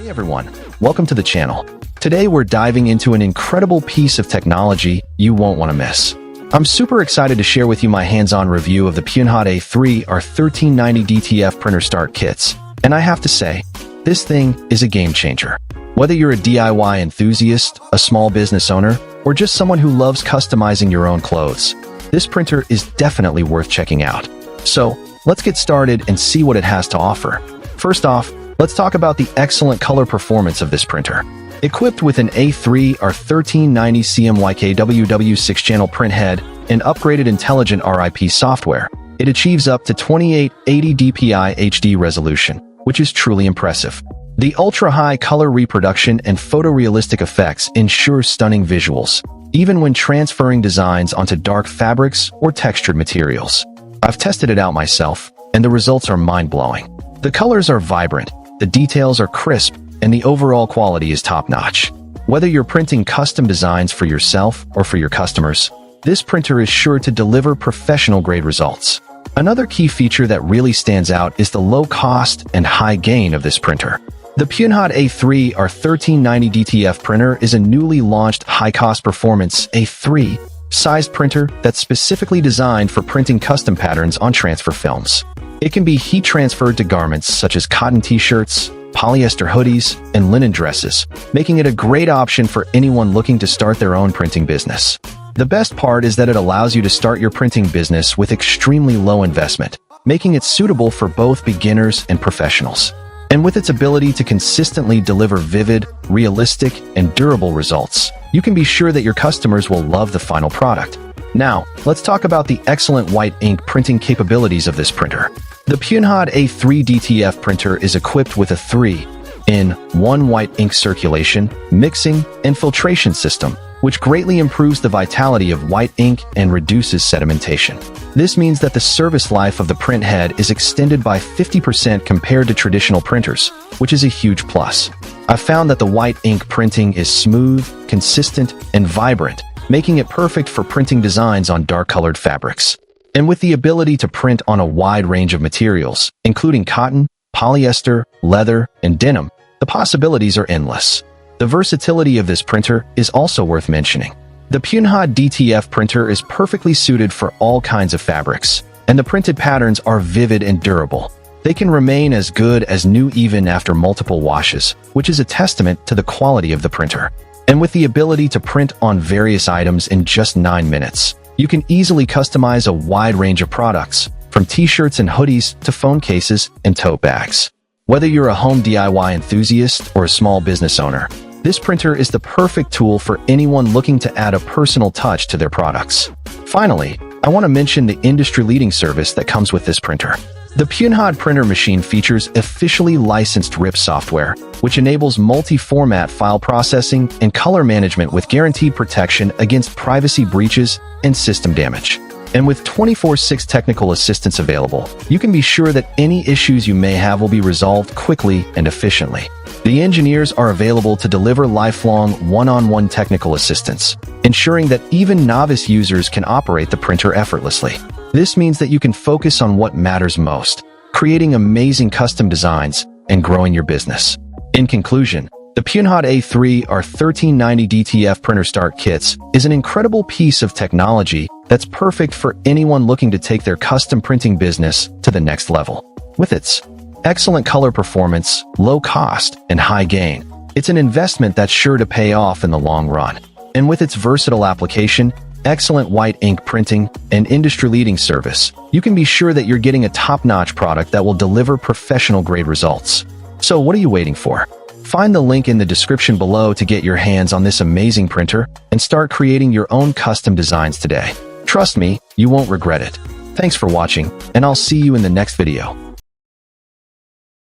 Hey everyone, welcome to the channel. Today we're diving into an incredible piece of technology you won't want to miss. I'm super excited to share with you my hands-on review of the Punehod A3 R1390 DTF printer start kits. And I have to say, this thing is a game changer. Whether you're a DIY enthusiast, a small business owner, or just someone who loves customizing your own clothes, this printer is definitely worth checking out. So, let's get started and see what it has to offer. First off, let's talk about the excellent color performance of this printer. Equipped with an A3 R1390 CMYK-WW 6-channel printhead and upgraded intelligent RIP software, it achieves up to 2880 dpi HD resolution, which is truly impressive. The ultra-high color reproduction and photorealistic effects ensure stunning visuals, even when transferring designs onto dark fabrics or textured materials. I've tested it out myself, and the results are mind-blowing. The colors are vibrant, the details are crisp, and the overall quality is top-notch. Whether you're printing custom designs for yourself or for your customers, this printer is sure to deliver professional-grade results. Another key feature that really stands out is the low cost and high gain of this printer. The Punehod A3 R1390 DTF printer is a newly launched high-cost performance A3 sized printer that's specifically designed for printing custom patterns on transfer films. It can be heat transferred to garments such as cotton t-shirts, polyester hoodies, and linen dresses, making it a great option for anyone looking to start their own printing business. The best part is that it allows you to start your printing business with extremely low investment, making it suitable for both beginners and professionals. And with its ability to consistently deliver vivid, realistic, and durable results, you can be sure that your customers will love the final product. Now, let's talk about the excellent white ink printing capabilities of this printer. The Punehod A3 DTF printer is equipped with a 3-in-1 white ink circulation, mixing, and filtration system, which greatly improves the vitality of white ink and reduces sedimentation. This means that the service life of the printhead is extended by 50% compared to traditional printers, which is a huge plus. I've found that the white ink printing is smooth, consistent, and vibrant, making it perfect for printing designs on dark-colored fabrics. And with the ability to print on a wide range of materials, including cotton, polyester, leather, and denim, the possibilities are endless. The versatility of this printer is also worth mentioning. The Punehod DTF printer is perfectly suited for all kinds of fabrics, and the printed patterns are vivid and durable. They can remain as good as new even after multiple washes, which is a testament to the quality of the printer. And with the ability to print on various items in just 9 minutes, you can easily customize a wide range of products, from t-shirts and hoodies to phone cases and tote bags. Whether you're a home DIY enthusiast or a small business owner, this printer is the perfect tool for anyone looking to add a personal touch to their products. Finally, I want to mention the industry-leading service that comes with this printer. The Punehod printer machine features officially licensed RIP software, which enables multi-format file processing and color management with guaranteed protection against privacy breaches and system damage. And with 24/6 technical assistance available, you can be sure that any issues you may have will be resolved quickly and efficiently. The engineers are available to deliver lifelong one-on-one technical assistance, ensuring that even novice users can operate the printer effortlessly. This means that you can focus on what matters most, creating amazing custom designs and growing your business. In conclusion, the Punehod A3 R1390 DTF printer start kits is an incredible piece of technology that's perfect for anyone looking to take their custom printing business to the next level. With its excellent color performance, low cost, and high gain, it's an investment that's sure to pay off in the long run. And with its versatile application, excellent white ink printing, and industry-leading service, you can be sure that you're getting a top-notch product that will deliver professional-grade results. So what are you waiting for? Find the link in the description below to get your hands on this amazing printer and start creating your own custom designs today. Trust me, you won't regret it. Thanks for watching, and I'll see you in the next video.